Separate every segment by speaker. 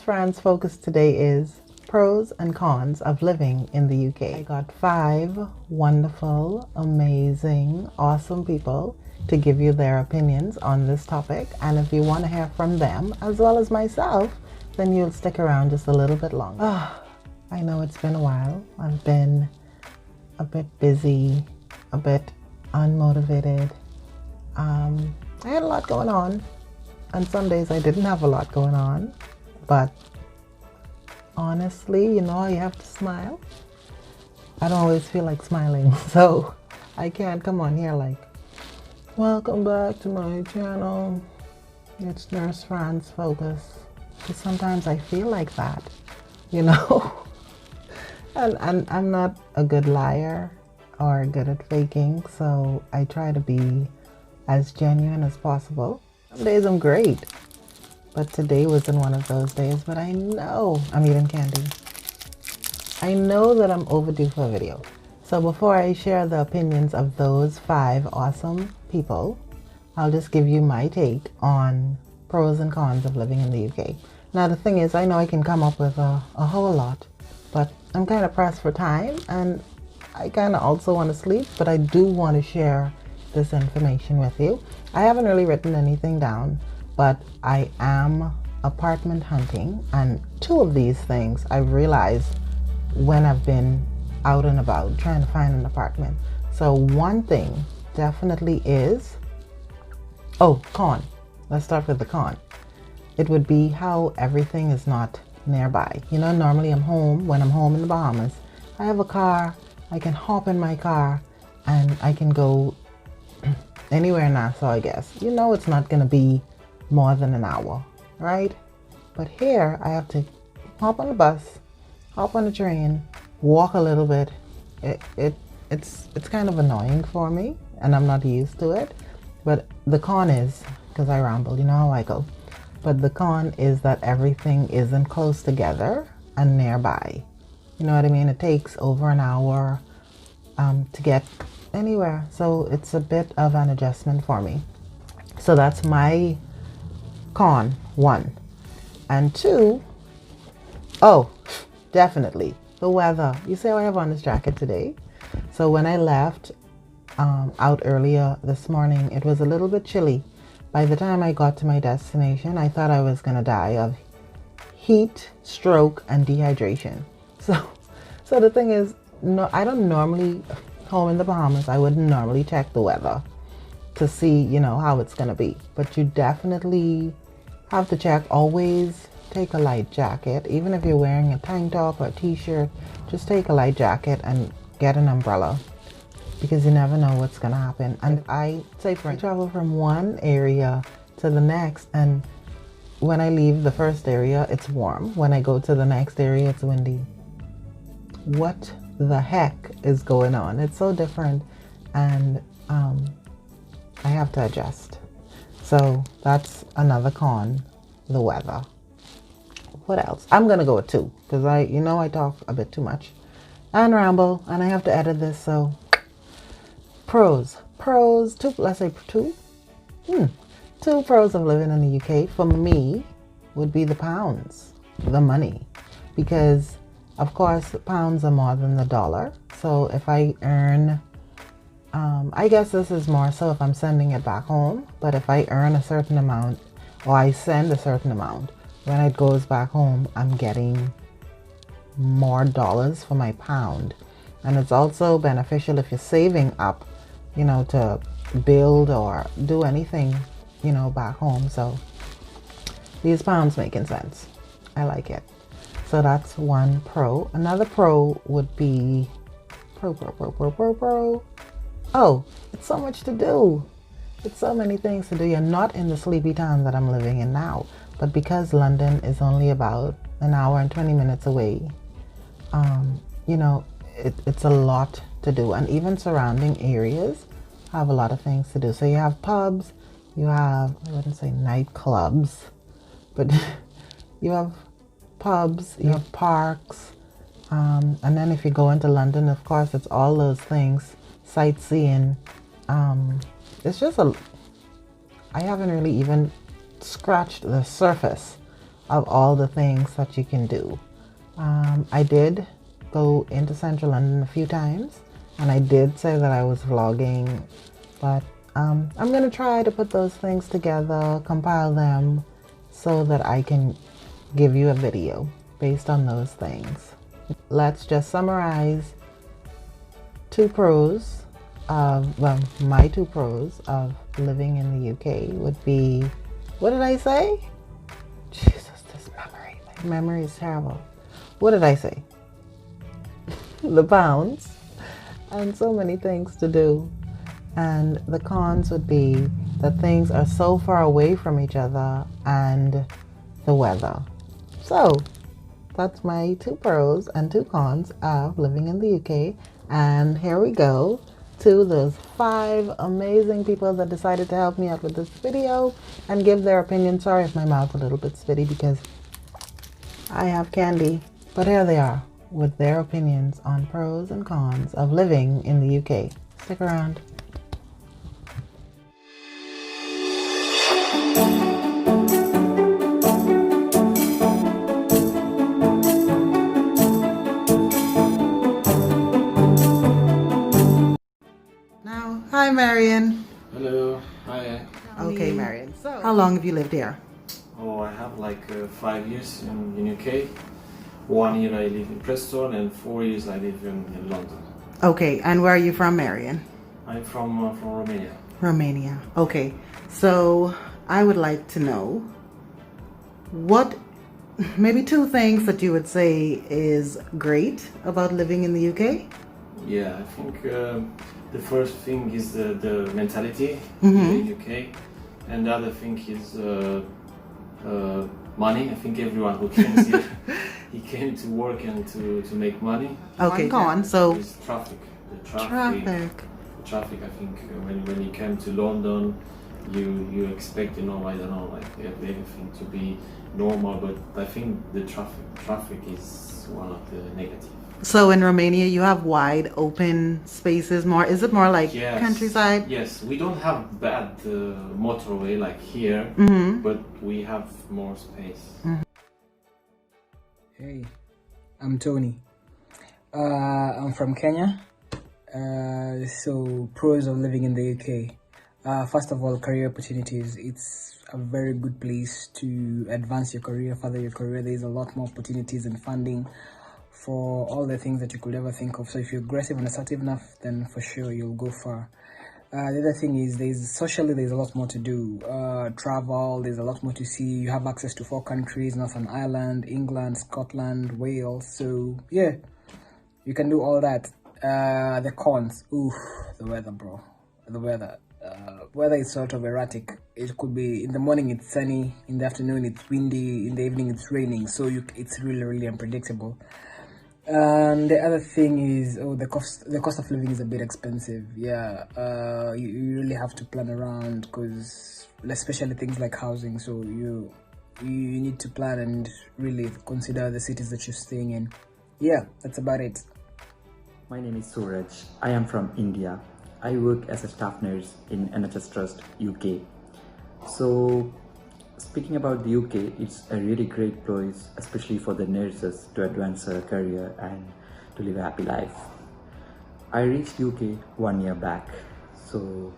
Speaker 1: Fran's focus today is pros and cons of living in the UK. I got 5 wonderful, amazing, awesome people to give you their opinions on this topic. And if you want to hear from them as well as myself, then you'll stick around just a little bit longer. I know it's been a while. I've been a bit busy, a bit unmotivated. I had a lot going on, and some days I didn't have a lot going on, but honestly, you have to smile. I don't always feel like smiling, so I can't come on here like, welcome back to my channel, it's Nurse Fran's Focus, because sometimes I feel like that, and I'm not a good liar or good at faking, so I try to be as genuine as possible. Some days I'm great, but today wasn't one of those days. But I know I'm eating candy. I know that I'm overdue for a video. So before I share the opinions of those 5 awesome people, I'll just give you my take on pros and cons of living in the UK. Now the thing is, I know I can come up with a whole lot, but I'm kind of pressed for time, and I kind of also want to sleep, but I do want to share this information with you. I haven't really written anything down, but I am apartment hunting, and 2 of these things I've realized when I've been out and about trying to find an apartment. So one thing definitely is, con. Let's start with the con. It would be how everything is not nearby. Normally when I'm home in the Bahamas, I have a car, I can hop in my car and I can go anywhere in Nassau, I guess. It's not going to be more than an hour, right? But here I have to hop on the bus, hop on the train, walk a little bit. It's kind of annoying for me, and I'm not used to it. But the con is, because I ramble, you know how I go. But the con is that everything isn't close together and nearby. You know what I mean? It takes over an hour to get anywhere, so it's a bit of an adjustment for me. So that's my con 1. And 2, definitely the weather. You see how I have on this jacket today? So when I left out earlier this morning, it was a little bit chilly. By the time I got to my destination, I thought I was gonna die of heat, stroke, and dehydration. So the thing is, no, I don't normally, home in the Bahamas, I wouldn't normally check the weather to see, how it's gonna be. But you definitely have to check. Always take a light jacket. Even if you're wearing a tank top or a t-shirt, just take a light jacket and get an umbrella, because you never know what's gonna happen. And I travel from one area to the next, and when I leave the first area, it's warm. When I go to the next area, it's windy. What the heck is going on? It's so different, and I have to adjust. So that's another con, the weather. What else? I'm gonna go with 2, because I talk a bit too much and ramble, and I have to edit this. So pros 2, let's say 2. 2 pros of living in the UK for me would be the pounds, the money, because of course pounds are more than the dollar. So if I earn, I guess this is more so if I'm sending it back home, but if I earn a certain amount or I send a certain amount, when it goes back home, I'm getting more dollars for my pound. And it's also beneficial if you're saving up, to build or do anything, back home. So these pounds making sense. I like it. So that's one pro. Another pro would be pro. Oh, it's so much to do. It's so many things to do. You're not in the sleepy town that I'm living in now, but because London is only about an hour and 20 minutes away, it's a lot to do. And even surrounding areas have a lot of things to do. So you have pubs, you have, I wouldn't say nightclubs, but you have pubs, you have parks, and then if you go into London, of course, it's all those things, sightseeing. It's just I haven't really even scratched the surface of all the things that you can do. I did go into Central London a few times, and I did say that I was vlogging, but I'm going to try to put those things together, compile them, so that I can give you a video based on those things. Let's just summarize my two pros of living in the UK would be, what did I say? Jesus, this memory. My memory is terrible. What did I say? The pounds and so many things to do. And the cons would be that things are so far away from each other and the weather. So that's my two pros and two cons of living in the UK. And here we go to those 5 amazing people that decided to help me out with this video and give their opinion. Sorry if my mouth's a little bit spitty because I have candy, but here they are with their opinions on pros and cons of living in the UK. Stick around. Hi, Marion.
Speaker 2: Hello. Hi.
Speaker 1: Okay, Marion. So, how long have you lived here?
Speaker 2: Oh, I have like 5 years in UK. 1 year I live in Preston and 4 years I live in London.
Speaker 1: Okay, and where are you from, Marion?
Speaker 2: I'm from Romania.
Speaker 1: Romania. Okay, so I would like to know what, maybe 2 things that you would say is great about living in the UK?
Speaker 2: Yeah, I think the first thing is the mentality in the UK, and the other thing is money. I think everyone who came here, he came to work and to make money.
Speaker 1: Okay, go on. So
Speaker 2: it's traffic. The traffic. I think when you came to London, you expect, I don't know, like everything to be normal, but I think the traffic is one of the negatives.
Speaker 1: So in Romania, you have wide open spaces more. Is it more like countryside?
Speaker 2: Yes, we don't have bad motorway like here, but we have more space.
Speaker 3: Hey, I'm Tony. I'm from Kenya. So pros of living in the UK. First of all, career opportunities. It's a very good place to advance your career, further your career. There's a lot more opportunities and funding for all the things that you could ever think of. So if you're aggressive and assertive enough, then for sure you'll go far. The other thing is there's a lot more to do. Travel, there's a lot more to see. You have access to 4 countries: Northern Ireland, England, Scotland, Wales. So yeah, you can do all that. The cons, the weather, bro. The weather is sort of erratic. It could be in the morning it's sunny, in the afternoon it's windy, in the evening it's raining. So it's really unpredictable. And the other thing is, the cost of living is a bit expensive. Yeah, you really have to plan around, because especially things like housing. So you need to plan and really consider the cities that you're staying in. Yeah, that's about it.
Speaker 4: My name is Suraj. I am from India. I work as a staff nurse in NHS Trust, UK. So, speaking about the UK, it's a really great place, especially for the nurses, to advance their career and to live a happy life. I reached UK 1 year back. So,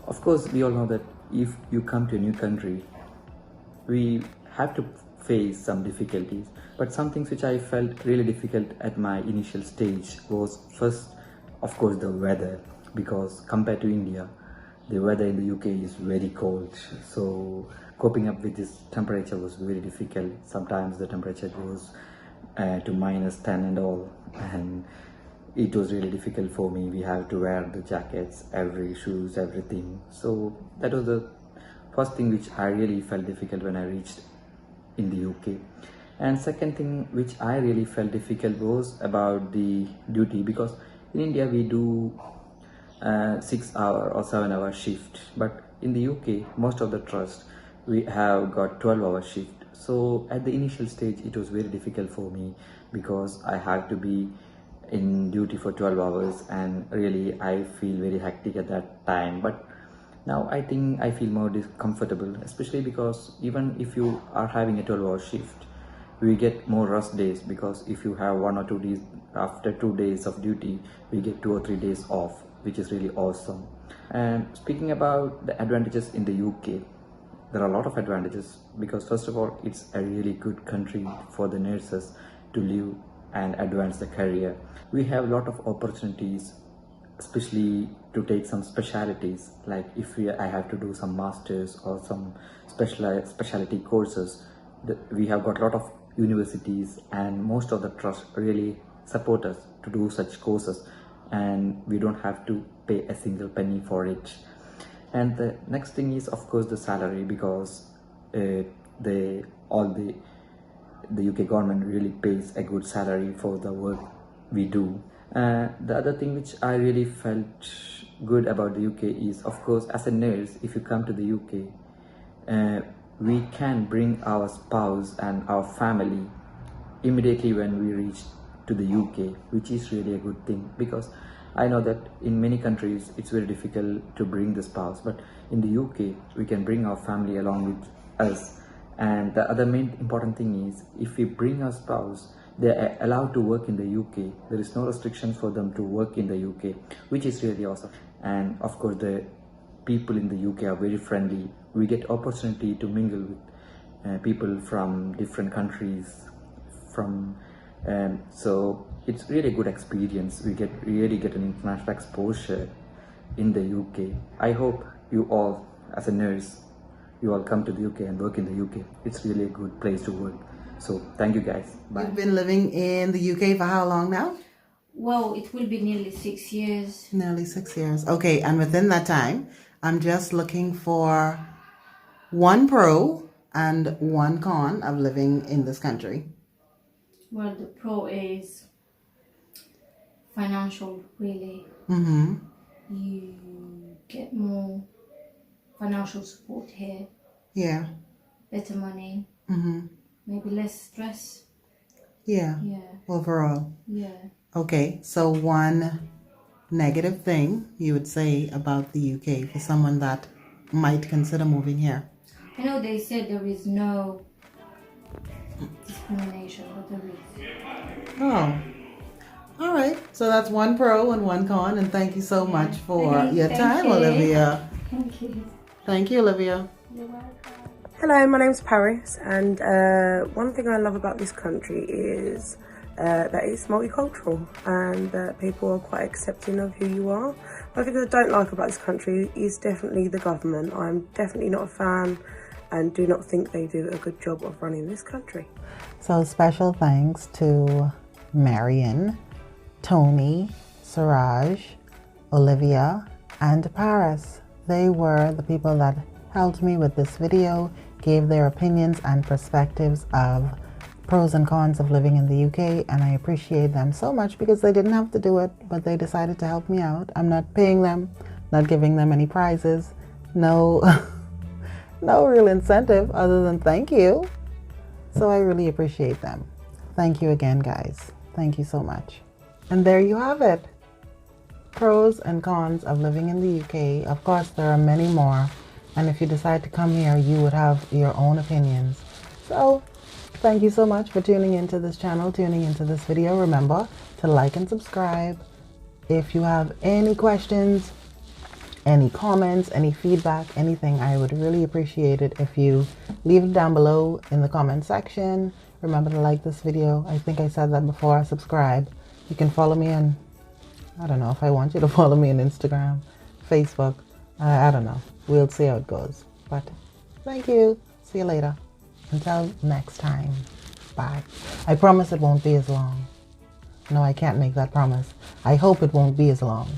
Speaker 4: of course, we all know that if you come to a new country, we have to face some difficulties. But some things which I felt really difficult at my initial stage was, first, of course, the weather. Because compared to India, the weather in the UK is very cold. So coping up with this temperature was very difficult. Sometimes the temperature goes to -10 and all, and it was really difficult for me. We have to wear the jackets, shoes, everything. So that was the first thing which I really felt difficult when I reached in the UK. And second thing which I really felt difficult was about the duty, because in India we do 6-hour or 7-hour shift, but in the UK most of the trust we have got 12-hour shift. So at the initial stage it was very difficult for me, because I had to be in duty for 12 hours, and really I feel very hectic at that time. But Now I think I feel more comfortable, especially because even if you are having a 12-hour shift, we get more rest days, because if you have 1 or 2 days, after 2 days of duty, we get 2 or 3 days off, which is really awesome. And speaking about the advantages in the UK, there are a lot of advantages, because first of all, it's a really good country for the nurses to live and advance their career. We have a lot of opportunities, especially to take some specialities, like if I have to do some masters or some specialty courses. We have got a lot of universities, and most of the trusts really support us to do such courses, and we don't have to pay a single penny for it. And the next thing is, of course, the salary, because the UK government really pays a good salary for the work we do. The other thing which I really felt good about the UK is, of course, as a nurse, if you come to the UK, we can bring our spouse and our family immediately when we reach to the UK, which is really a good thing, because I know that in many countries it's very difficult to bring the spouse, but in the UK we can bring our family along with us. And the other main important thing is, if we bring our spouse, they are allowed to work in the UK. There is no restrictions for them to work in the UK, which is really awesome. And of course, the people in the UK are very friendly. We get opportunity to mingle with people from different countries. So it's really a good experience. We really get an international exposure in the UK. I hope you all, as a nurse, you all come to the UK and work in the UK. It's really a good place to work. So thank you guys. Bye.
Speaker 1: You've been living in the UK for how long now?
Speaker 5: Well, it will be nearly 6 years.
Speaker 1: Nearly 6 years. Okay, and within that time, I'm just looking for one pro and one con of living in this country.
Speaker 5: Well, the pro is financial, really.
Speaker 1: Mm-hmm.
Speaker 5: You get more financial support here,
Speaker 1: Yeah.
Speaker 5: better money,
Speaker 1: Mm-hmm.
Speaker 5: maybe less stress.
Speaker 1: Yeah.
Speaker 5: Yeah,
Speaker 1: Overall.
Speaker 5: yeah.
Speaker 1: Okay, so one negative thing you would say about the UK for someone that might consider moving here?
Speaker 5: I know they said there is no discrimination, but there is.
Speaker 1: Oh. All right. So that's one pro and one con, and thank you so much for your
Speaker 5: Thank
Speaker 1: time,
Speaker 5: you.
Speaker 1: Olivia.
Speaker 5: Thank you.
Speaker 1: Thank you, Olivia.
Speaker 5: You're welcome.
Speaker 6: Hello, my name's Paris, and one thing I love about this country is that it's multicultural and that people are quite accepting of who you are. One thing I don't like about this country is definitely the government. I'm definitely not a fan and do not think they do a good job of running this country.
Speaker 1: So special thanks to Marion, Tony, Suraj, Olivia, and Paris. They were the people that helped me with this video, gave their opinions and perspectives of pros and cons of living in the UK, and I appreciate them so much because they didn't have to do it, but they decided to help me out. I'm not paying them, not giving them any prizes, no no real incentive other than thank you. So I really appreciate them. Thank you again, guys. Thank you so much. And there you have it. Pros and cons of living in the UK. Of course, there are many more. And if you decide to come here, you would have your own opinions. So thank you so much for tuning into this channel, tuning into this video. Remember to like and subscribe. If you have any questions, any comments, any feedback, anything, I would really appreciate it if you leave it down below in the comment section. Remember to like this video. I think I said that before. Subscribe. You can follow me on, I don't know if I want you to follow me on Instagram, Facebook. I don't know. We'll see how it goes. But thank you. See you later. Until next time. Bye. I promise it won't be as long. No, I can't make that promise. I hope it won't be as long.